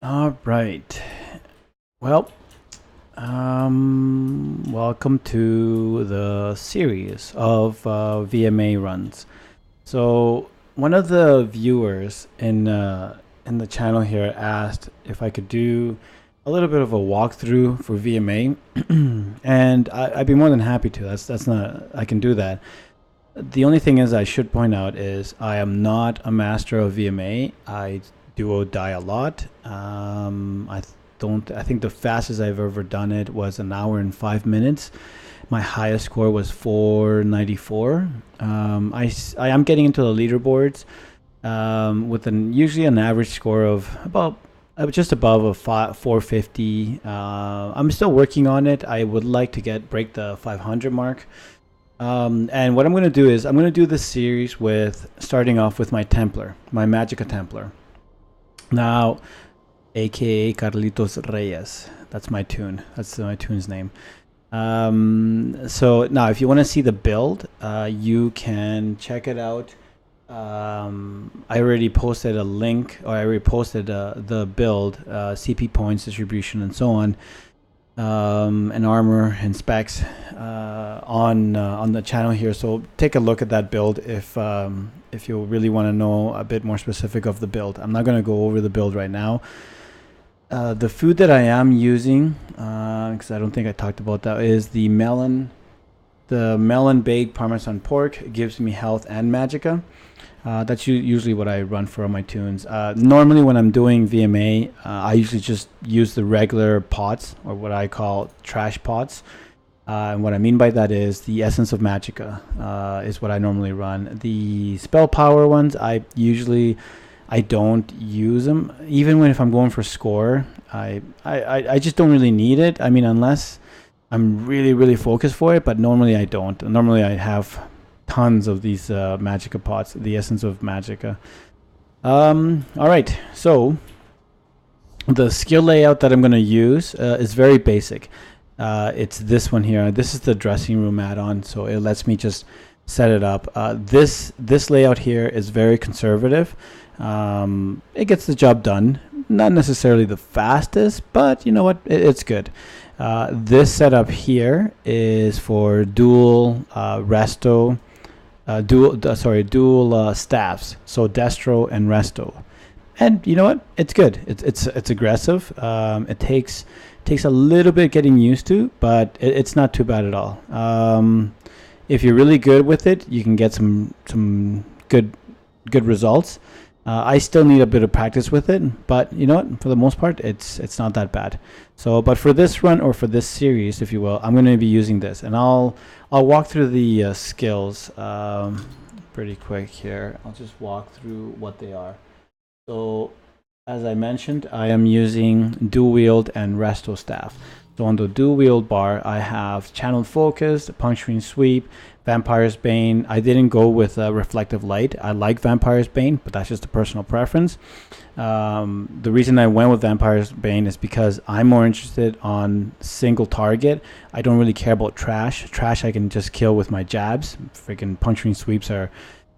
All right. Well, welcome to the series of vMA runs. So one of the viewers in the channel here asked if I could do a little bit of a walkthrough for vMA, and I'd be more than happy to. That's not I can do that. The only thing is I should point out is I am not a master of vMA. I duo die a lot. I think the fastest I've ever done it was an hour and 5 minutes. My highest score was 494. I am getting into the leaderboards with usually an average score of about just above a 450. I'm still working on it. I would like to break the 500 mark. And what I'm going to do is I'm going to do this series with starting off with my Templar, my Magica Templar. Now, aka Carlitos Reyes. That's my tune. That's my tune's name. So now, if you want to see the build, you can check it out. I already posted a link, or I already posted the build, CP points distribution, and so on, and armor and specs on the channel here. So take a look at that build if you really want to know a bit more specific of the build. I'm not going to go over the build right now. The food that I am using, because I don't think I talked about that, is the melon baked Parmesan pork. It gives me health and Magica. That's usually what I run for on my tunes. Normally when I'm doing vMA, I usually just use the regular pots, or what I call trash pots. And what I mean by that is the essence of Magica is what I normally run. The spell power ones, I don't use them. Even if I'm going for score, I just don't really need it. I mean, unless I'm really focused for it, but normally I don't. Normally I have tons of these Magica pots, the essence of Magica. All right, so the skill layout that I'm going to use is very basic. It's this one here. This is the dressing room add-on, so it lets me just set it up. This layout here is very conservative. It gets the job done. Not necessarily the fastest, but you know what? It's good. This setup here is for dual resto, dual staffs. So destro and resto, and you know what? It's good. It's aggressive. It takes a little bit getting used to, but it's not too bad at all. If you're really good with it, you can get some good results. I still need a bit of practice with it, but you know what? For the most part, it's not that bad. So, but for this run, or for this series, if you will, I'm going to be using this, and I'll walk through the skills pretty quick here. I'll just walk through what they are. So, as I mentioned, I am using dual wield and resto staff. So on the dual wield bar, I have channeled focus, puncturing sweep, vampire's bane. I didn't go with reflective light. I like vampire's bane, but that's just a personal preference. The reason I went with vampire's bane is because I'm more interested on single target. I don't really care about trash. Trash I can just kill with my jabs. Freaking puncturing sweeps are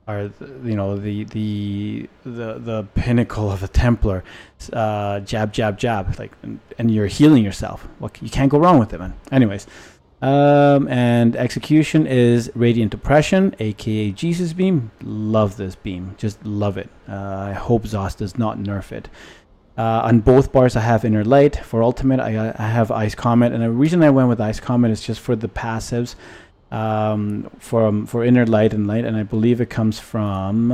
you know the pinnacle of a Templar. Jab, like, and you're healing yourself. Well, you can't go wrong with it, man. Anyways, and execution is radiant oppression, aka Jesus beam. Love this beam, just love it. I hope Zos does not nerf it. On both bars I have inner light. For ultimate I have ice comet, and the reason I went with ice comet is just for the passives. For inner light and light, and I believe it comes from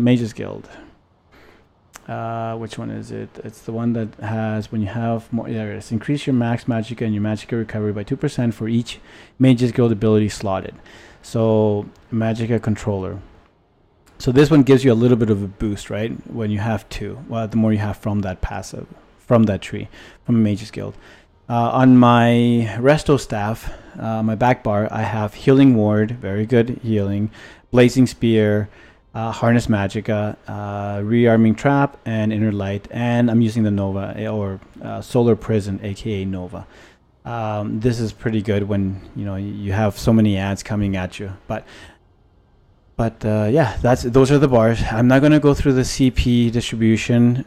Mage's Guild. Which one is it? It's the one that has, when you have more, there it is. Increase your max Magica and your Magica recovery by 2% for each Mage's Guild ability slotted. So Magica controller. So this one gives you a little bit of a boost, right? When you have two, well, the more you have from that passive, from that tree, from Mage's Guild. On my resto staff, my back bar, I have healing ward, very good healing, blazing spear, harness magica, rearming trap, and inner light. And I'm using the Nova, or solar prison, aka Nova. This is pretty good when you have so many ads coming at you. But But yeah, those are the bars. I'm not gonna go through the CP distribution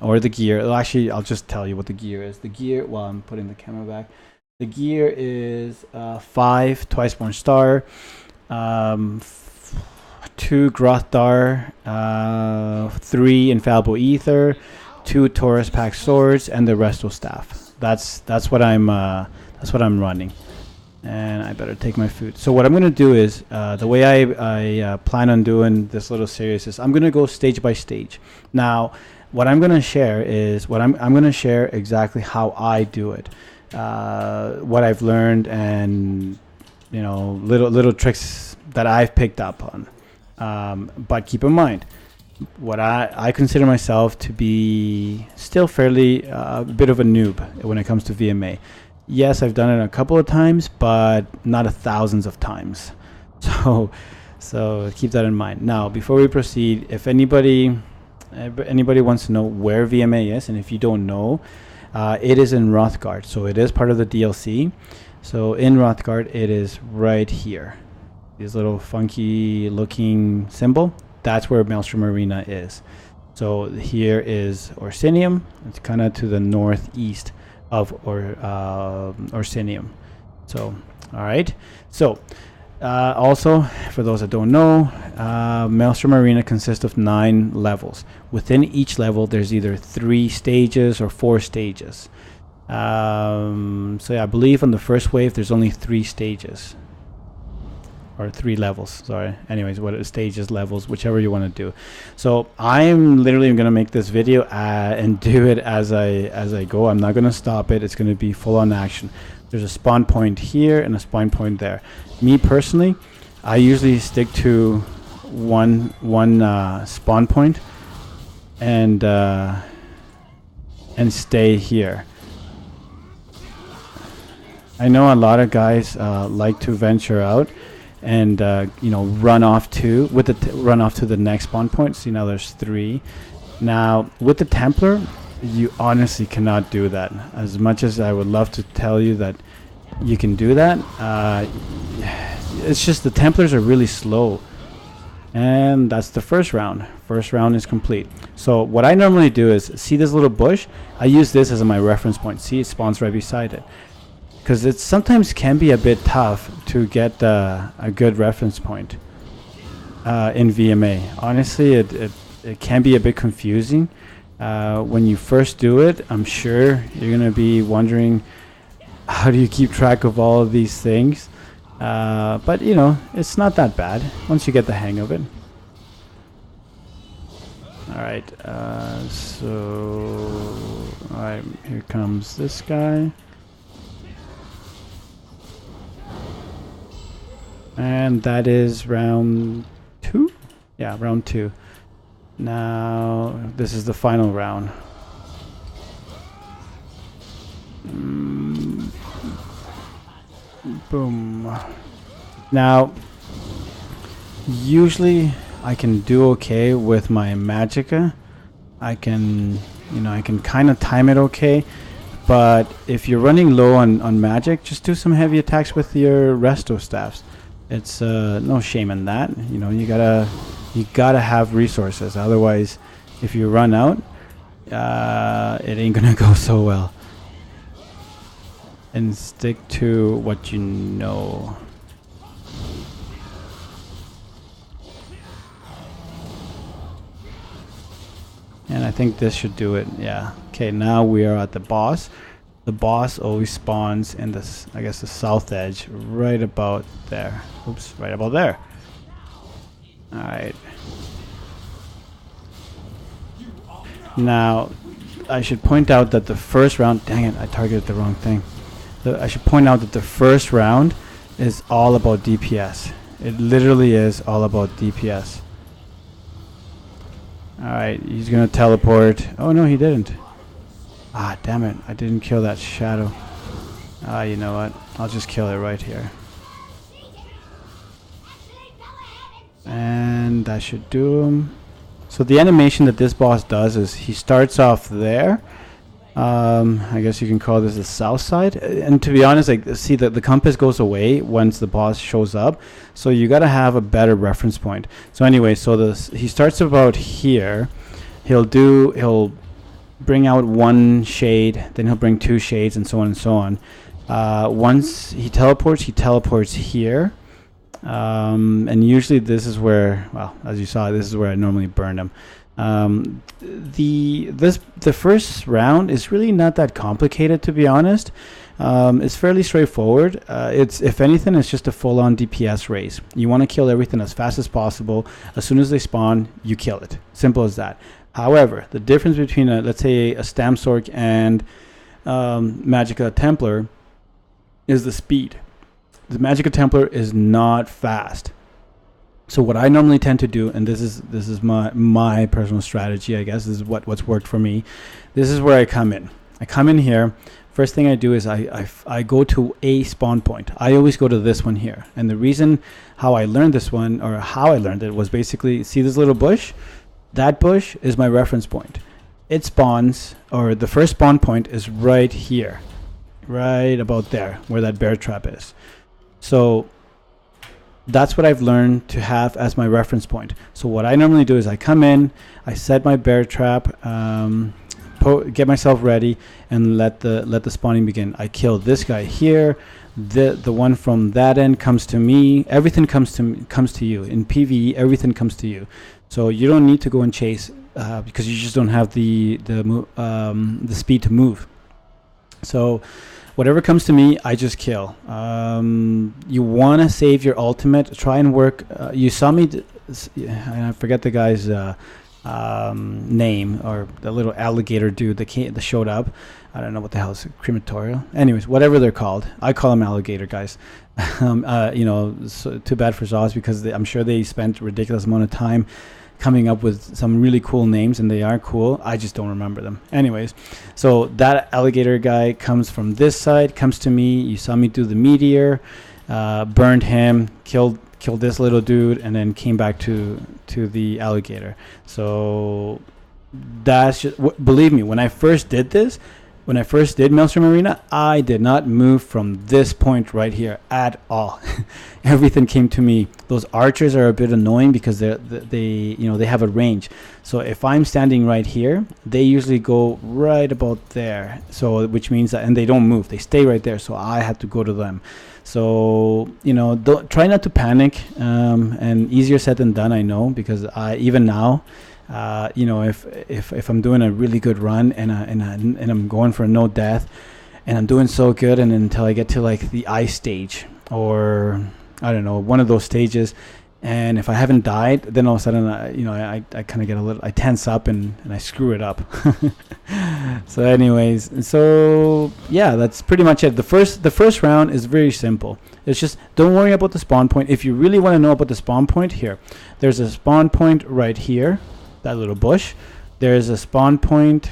or the gear. Well, actually, I'll just tell you what the gear is. The gear, while I'm putting the camera back, the gear is 5 Twiceborn Star, 2 Grothdar, 3 Infallible Ether, 2 Taurus Pack Swords, and the Resto Staff. That's what I'm running. And I better take my food. So what I'm gonna do is the way I plan on doing this little series is I'm gonna go stage by stage. Now, what I'm gonna share is I'm gonna share exactly how I do it, what I've learned, and little tricks that I've picked up on. But keep in mind, what I consider myself to be still fairly a bit of a noob when it comes to VMA. Yes, I've done it a couple of times, but not thousands of times. So keep that in mind. Now, before we proceed, if anybody wants to know where VMA is, and if you don't know, it is in Hrothgard. So it is part of the DLC. So in Hrothgard, it is right here. This little funky looking symbol. That's where Maelstrom Arena is. So here is Orsinium. It's kind of to the northeast of Orsinium. So, all right. So, also, for those that don't know, Maelstrom Arena consists of 9 levels. Within each level, there's either 3 stages or 4 stages. So yeah, I believe on the first wave, there's only 3 stages. Or 3 levels, sorry. Anyways, what stages, levels, whichever you want to do. So I'm literally going to make this video and do it as I go. I'm not going to stop it. It's going to be full on action. There's a spawn point here and a spawn point there. Me personally, I usually stick to one spawn point and stay here. I know a lot of guys like to venture out and run off to the next spawn point. See, now there's 3. Now with the Templar, you honestly cannot do that. As much as I would love to tell you that you can do that, it's just the Templars are really slow. And that's the first round. First round is complete. So what I normally do is, see this little bush? I use this as my reference point. See, it spawns right beside it. Because it sometimes can be a bit tough to get a good reference point in VMA. Honestly, it can be a bit confusing. When you first do it, I'm sure you're going to be wondering, how do you keep track of all of these things? But, it's not that bad once you get the hang of it. Alright, alright, here comes this guy. And that is round 2? Yeah, round 2. Now, this is the final round. Boom. Now, usually I can do okay with my Magica. I can kind of time it okay. But if you're running low on magic, just do some heavy attacks with your resto staffs. It's no shame in that. You gotta have resources. Otherwise, if you run out, it ain't gonna go so well. And stick to what you know. And I think this should do it. Yeah. Okay, now we are at the boss. The boss always spawns in this, I guess, the south edge, right about there. Oops, right about there. Alright. Now, I should point out that the first round... Dang it, I targeted the wrong thing. I should point out that the first round is all about DPS. It literally is all about DPS. Alright, he's gonna teleport. Oh no, he didn't. Ah, damn it. I didn't kill that shadow. Ah, you know what? I'll just kill it right here. And that should do him. So the animation that this boss does is he starts off there, I guess you can call this the south side. And to be honest, like, see that the compass goes away once the boss shows up, so you got to have a better reference point. So anyway, so he starts about here. He'll bring out one shade, then he'll bring two shades, and so on and so on. Once he teleports here. And usually this is where, well, as you saw, this is where I normally burn him. The first round is really not that complicated, to be honest. It's fairly straightforward. It's, if anything, it's just a full-on DPS race. You want to kill everything as fast as possible. As soon as they spawn, you kill it. Simple as that. However, the difference between let's say a Stamsork and Magica Templar is the speed. The Magica Templar is not fast. So what I normally tend to do, and this is my personal strategy, I guess, this is what's worked for me. This is where I come in. I come in here. First thing I do is I go to a spawn point. I always go to this one here. And the reason how I learned this one, or how I learned it, was basically, see this little bush? That bush is my reference point. It spawns, or the first spawn point is right here. Right about there, where that bear trap is. So that's what I've learned to have as my reference point. So what I normally do is I come in, I set my bear trap, get myself ready, and let the spawning begin. I kill this guy here. The one from that end comes to me. Everything comes to you. In PvE, everything comes to you. So you don't need to go and chase because you just don't have the speed to move. So whatever comes to me, I just kill. You want to save your ultimate. Try and work. You saw me. I forget the guy's name, or the little alligator dude that showed up. I don't know what the hell is crematorial. Anyways, whatever they're called, I call them alligator guys. So too bad for Zoz, because I'm sure they spent a ridiculous amount of time coming up with some really cool names, and they are cool. I just don't remember them. Anyways, so that alligator guy comes from this side, comes to me. You saw me do the meteor, burned him, killed this little dude, and then came back to the alligator. So that's just, believe me, when I first did Maelstrom Arena, I did not move from this point right here at all. Everything came to me. Those archers are a bit annoying because they have a range. So if I'm standing right here, they usually go right about there. So which means that, and they don't move. They stay right there. So I have to go to them. So try not to panic. And easier said than done, I know, because even now. If I'm doing a really good run and I'm going for no death, and I'm doing so good, and until I get to like the ice stage, or I don't know, one of those stages, and if I haven't died, then all of a sudden I kind of get I tense up and I screw it up. So anyways, so yeah, that's pretty much it. The first round is very simple. It's just, don't worry about the spawn point. If you really want to know about the spawn point, here, there's a spawn point right here. That little bush. There's a spawn point.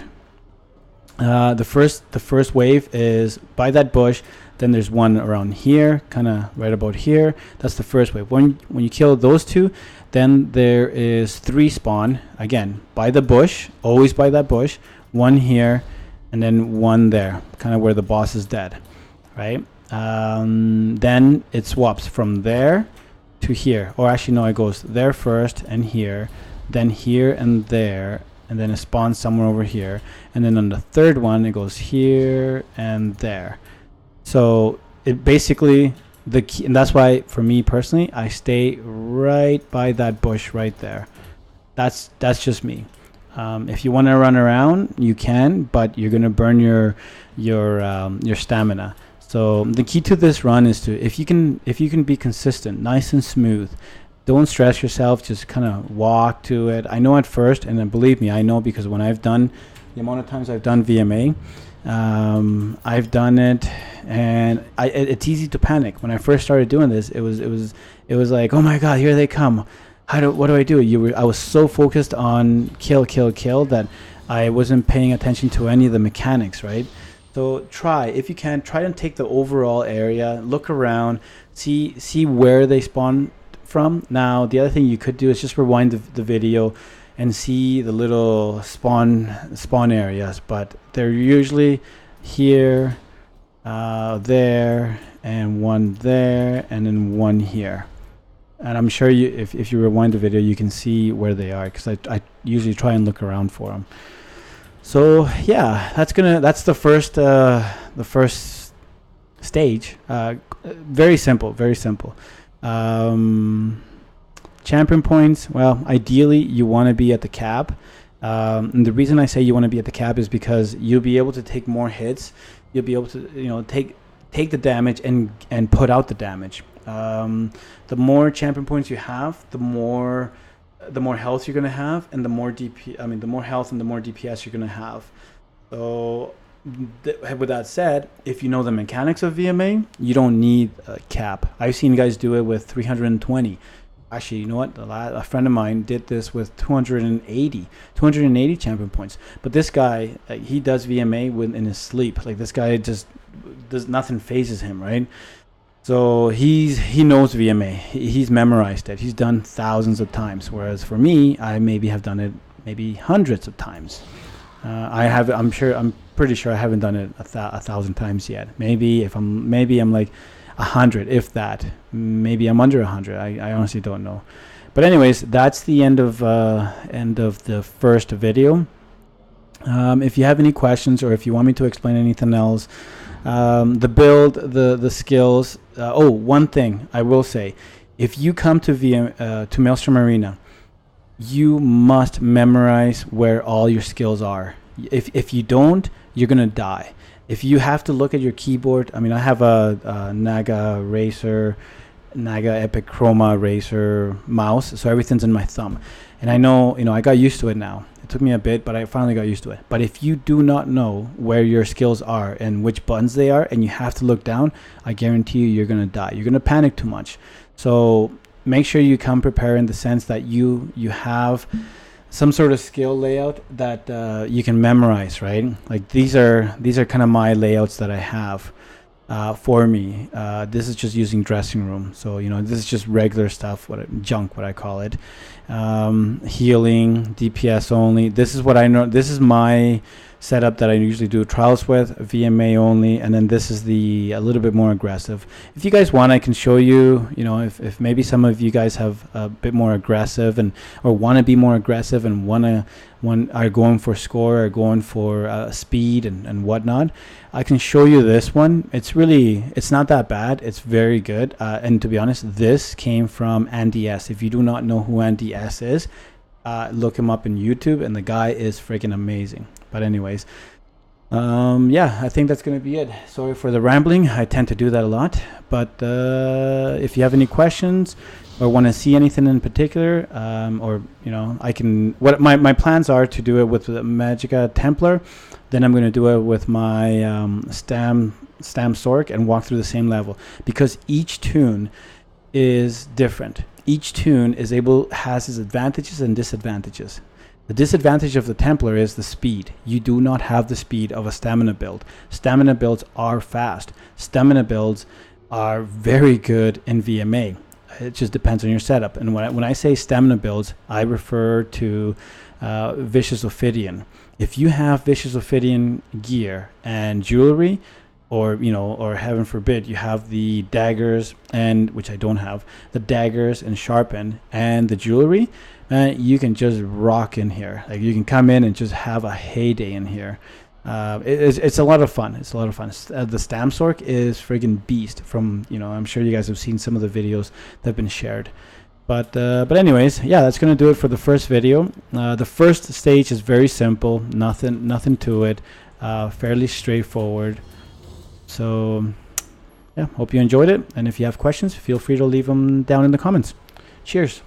The first wave is by that bush. Then there's one around here, kind of right about here. That's the first wave. When you kill those two, then there is 3 spawn again by the bush. Always by that bush. One here, and then one there, kind of where the boss is dead, right? Then it swaps from there to here, or actually no, it goes there first and here. Then here and there, and then it spawns somewhere over here, and then on the third one it goes here and there. So it basically, the key, and that's why for me personally, I stay right by that bush right there. That's just me. If you want to run around, you can, but you're gonna burn your stamina. So the key to this run is to, if you can be consistent, nice and smooth. Don't stress yourself, just kind of walk to it. I know at first, and then believe me, I know, because when I've done, the amount of times I've done VMA, I've done it, and it's easy to panic. When I first started doing this, it was like, oh my God, here they come. What do I do? I was so focused on kill that I wasn't paying attention to any of the mechanics, right? So if you can, try and take the overall area, look around, see where they spawn from. Now the other thing you could do is just rewind the video and see the little spawn areas, but they're usually here, there, and one there, and then one here. And I'm sure you, if you rewind the video, you can see where they are, because I usually try and look around for them. So yeah, that's the first stage. Very simple, very simple. Champion points, well, ideally you want to be at the cap. And the reason I say you want to be at the cap is because you'll be able to take more hits. You'll be able to, you know, take the damage and put out the damage. The more champion points you have, the more health you're gonna have, and the more health and the more DPS you're gonna have. So with that said, if you know the mechanics of VMA, you don't need a cap. I've seen guys do it with 320. Actually, you know what? A friend of mine did this with 280 champion points. But this guy, he does VMA in his sleep. Like, this guy just does, nothing phases him, right? So he knows VMA. He's memorized it. He's done thousands of times. Whereas for me, I maybe have done it maybe hundreds of times. I'm pretty sure I haven't done it a thousand times yet. Maybe I'm like 100, if that. Maybe I'm under 100. I honestly don't know. But anyways, that's the end of the first video. If you have any questions, or if you want me to explain anything else, the build, the skills. One thing I will say: if you come to Maelstrom Arena, you must memorize where all your skills are. If you don't, you're gonna die. If you have to look at your keyboard, I mean, I have a Naga Epic Chroma Racer mouse, so everything's in my thumb. And I know, I got used to it now. It took me a bit, but I finally got used to it. But if you do not know where your skills are and which buttons they are, and you have to look down, I guarantee you're going to die. You're going to panic too much. So make sure you come prepared in the sense that you have some sort of skill layout that you can memorize, right? Like, these are kind of my layouts that I have for me. This is just using dressing room, so this is just regular stuff, what I call it. Healing, DPS only. This is what I know. This is my setup that I usually do trials with, VMA only, and then this is a little bit more aggressive. If you guys want, I can show you, if maybe some of you guys have a bit more aggressive or want to be more aggressive and are going for score or going for speed and whatnot, I can show you this one. It's not that bad. It's very good. And to be honest, this came from Andy S. If you do not know who Andy S is, look him up in YouTube, and the guy is freaking amazing. But anyways, yeah, I think that's going to be it. Sorry for the rambling. I tend to do that a lot. But if you have any questions or want to see anything in particular, or I can. What my plans are to do it with the Magica Templar. Then I'm going to do it with my Stam Sork and walk through the same level, because each tune is different. Each tune has its advantages and disadvantages. The disadvantage of the Templar is the speed. You do not have the speed of a stamina build. Stamina builds are fast. Stamina builds are very good in VMA. It just depends on your setup. And when I say stamina builds, I refer to Vicious Ophidian. If you have Vicious Ophidian gear and jewelry, or heaven forbid, you have the daggers, and which I don't have, the daggers and sharpen and the jewelry, you can just rock in here. Like, you can come in and just have a heyday in here. It's a lot of fun. It's a lot of fun. The Stam Sork is friggin' beast. From I'm sure you guys have seen some of the videos that have been shared. But anyways, yeah, that's gonna do it for the first video. The first stage is very simple. Nothing to it. Fairly straightforward. So yeah, hope you enjoyed it. And if you have questions, feel free to leave them down in the comments. Cheers.